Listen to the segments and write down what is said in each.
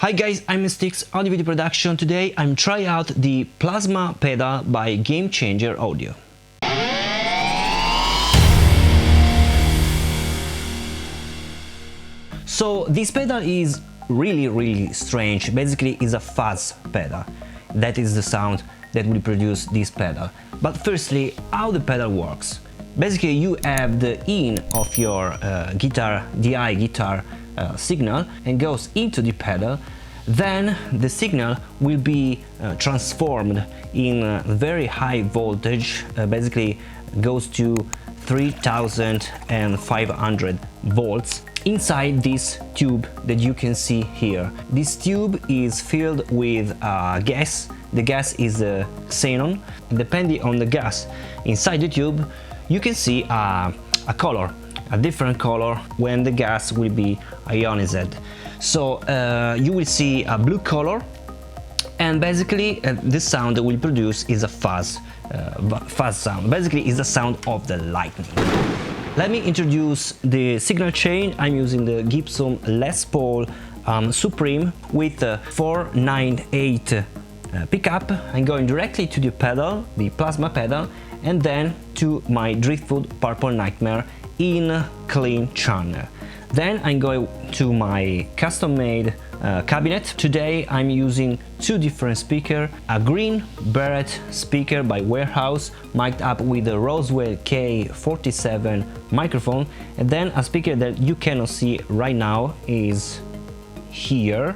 Hi guys, I'm Steex, audio video production. Today I'm trying out the Plasma pedal by Gamechanger Audio. So this pedal is really strange. Basically it's a fuzz pedal. That is the sound that will produce this pedal. But firstly, how the pedal works. Basically you have the in of your guitar, DI guitar signal, and goes into the pedal. Then the signal will be transformed in very high voltage, basically goes to 3500 volts inside this tube that you can see here. This tube is filled with gas. The gas is xenon. Depending on the gas inside the tube, you can see a color, a different color when the gas will be ionized. So you will see a blue color, and basically the sound that will produce is a fuzz sound. Basically is the sound of the lightning. Let me introduce the signal chain. I'm using the Gibson Les Paul Supreme with a 498 pickup. I'm going directly to the pedal, the Plasma pedal, and then to my Driftwood Purple Nightmare in clean channel. Then I'm going to my custom-made cabinet. Today I'm using two different speakers, a Green Beret speaker by Warehouse, mic'd up with a Roswell K47 microphone, and then a speaker that you cannot see right now is here.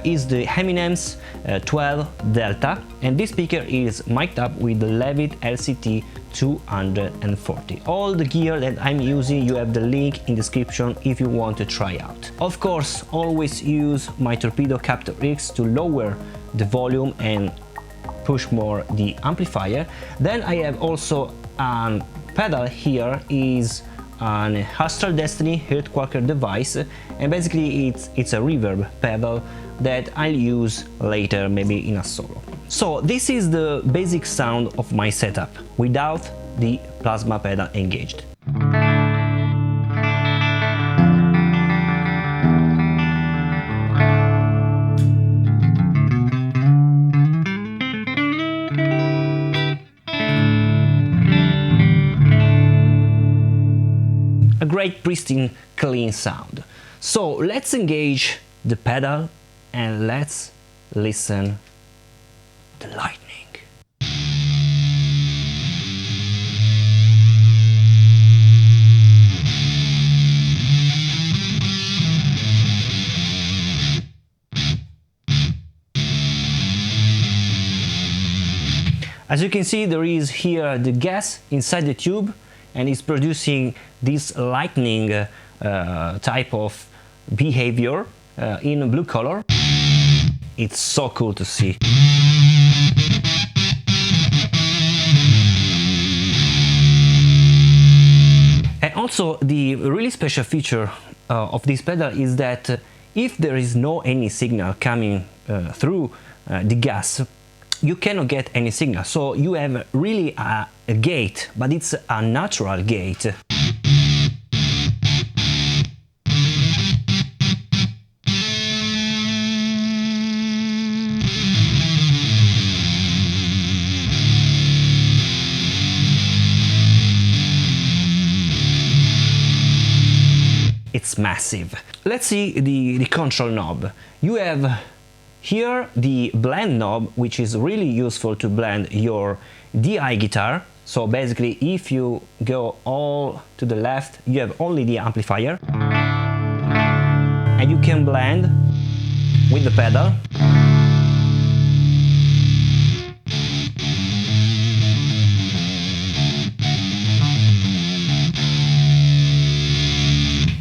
Is the Eminence Delta, and this speaker is mic'd up with the Lewitt LCT 240. All the gear that I'm using, you have the link in description if you want to try out. Of course, always use my Torpedo Captor X to lower the volume and push more the amplifier. Then I have also a pedal here, is an Astral Destiny Eartquaker device, and basically it's a reverb pedal that I'll use later, maybe in a solo. So this is the basic sound of my setup without the Plasma pedal engaged. A great pristine clean sound. So let's engage the pedal and let's listen to the lightning. As you can see, there is here the gas inside the tube, and it's producing this lightning type of behavior in blue color. It's so cool to see. And also the really special feature of this pedal is that if there is no any signal coming through the gas, you cannot get any signal. So you have really a gate, but it's a natural gate. It's massive. Let's see the control knob. You have here the blend knob, which is really useful to blend your DI guitar. So basically if you go all to the left, you have only the amplifier, and you can blend with the pedal.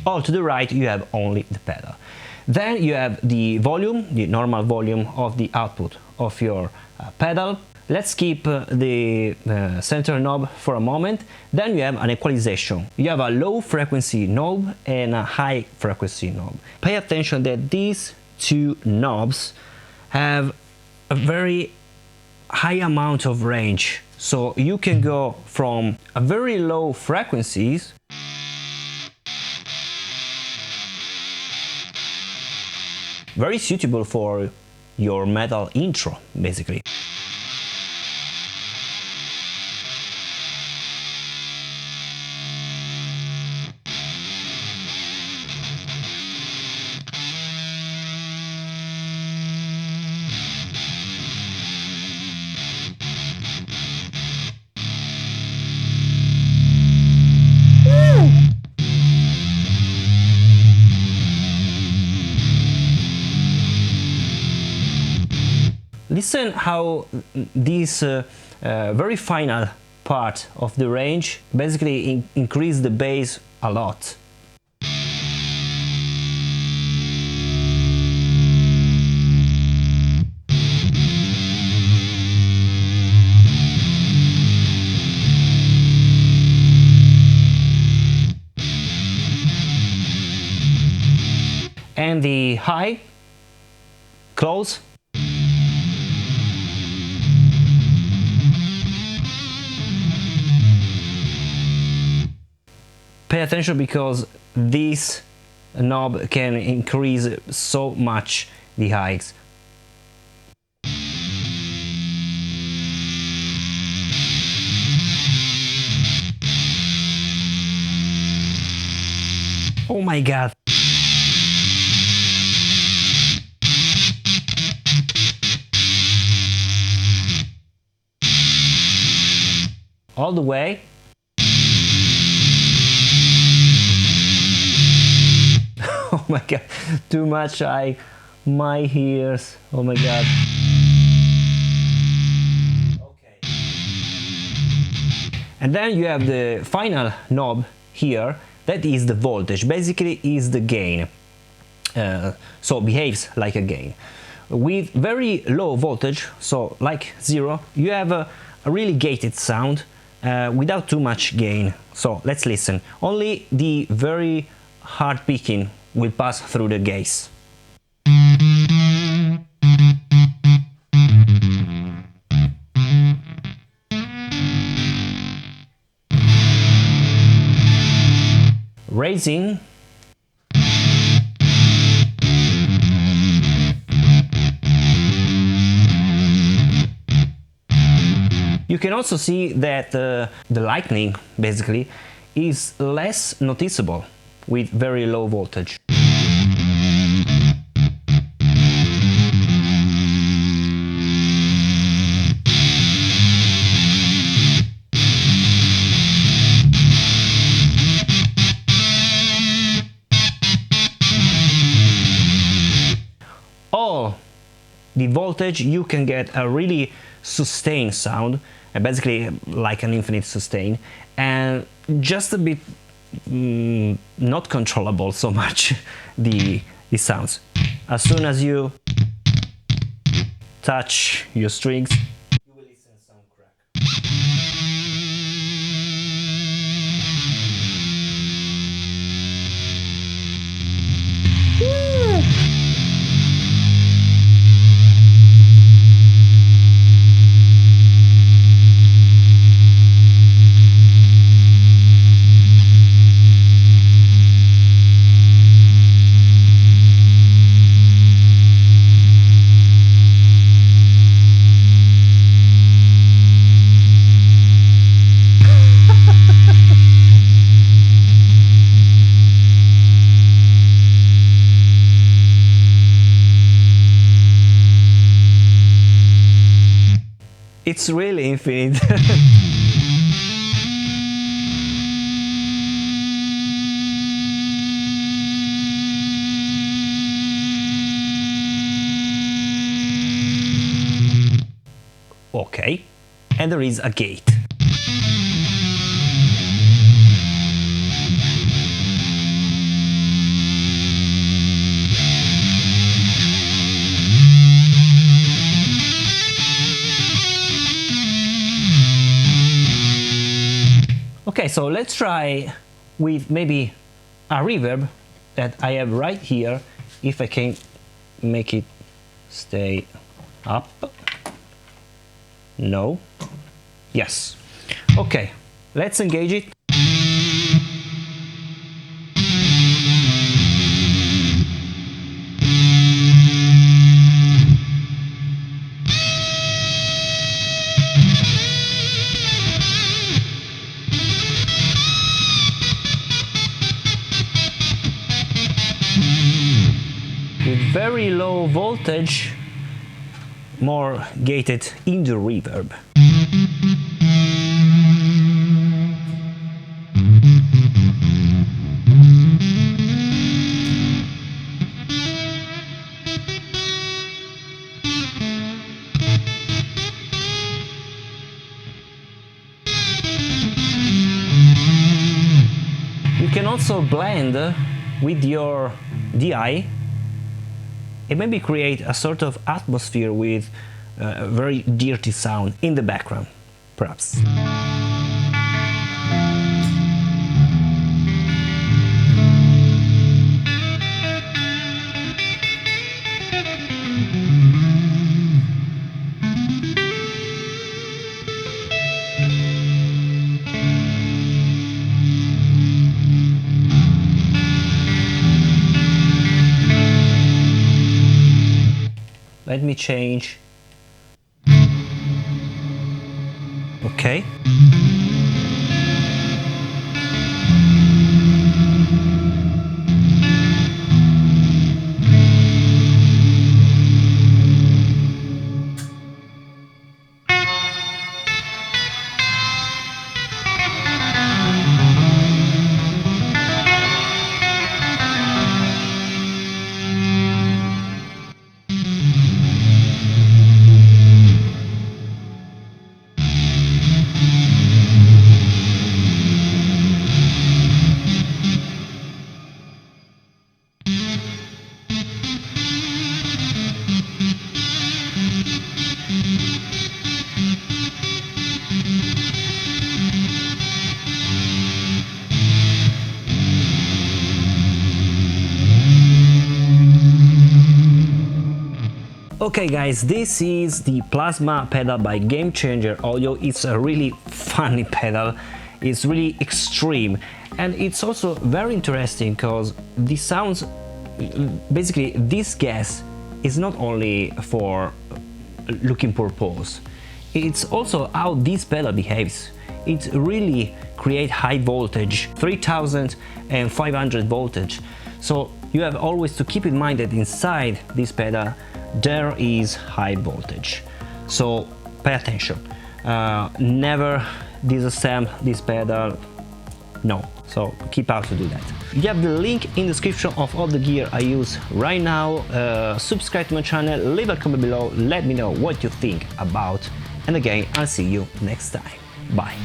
All to the right you have only the pedal. Then you have the volume, the normal volume of the output of your pedal. Let's keep the center knob for a moment. Then you have an equalization. You have a low frequency knob and a high frequency knob. Pay attention that these two knobs have a very high amount of range. So you can go from a very low frequencies very suitable for your metal intro, basically. Listen how this very final part of the range basically increase the bass a lot. And the high, close. Pay attention because this knob can increase so much the highs. Oh my god! All the way. Oh my god, too much my ears, oh my god. Okay. And then you have the final knob here, that is the voltage, basically is the gain. So behaves like a gain. With very low voltage, so like 0, you have a really gated sound without too much gain. So let's listen. Only the very hard picking will pass through the 𝙬𝙎. Raising. You can also see that the lightning basically is less noticeable with very low voltage. All the voltage you can get a really sustained sound, basically like an infinite sustain, and just a bit not controllable so much the sounds. As soon as you touch your strings, you will listen to some crack. It's really infinite. Okay, and there is a gate. Okay, so let's try with maybe a reverb that I have right here, if I can make it stay up. No. Yes. Okay, let's engage it. very low voltage, more gated in the reverb. You can also blend with your 𝙑𝙫 and maybe create a sort of atmosphere with a very dirty sound in the background, perhaps. Let me change. Okay. Okay guys, this is the Plasma pedal by Gamechanger Audio. It's a really funny pedal, it's really extreme, and it's also very interesting because the sounds, basically this gas is not only for looking purpose, it's also how this pedal behaves. It really creates high voltage, 3500 voltage, so you have always to keep in mind that inside this pedal there is high voltage, so pay attention. Never disassemble this pedal, no, so keep out to do that. You have the link in the description of all the gear I use right now. Subscribe to my channel, leave a comment below, let me know what you think about, and again I'll see you next time. Bye.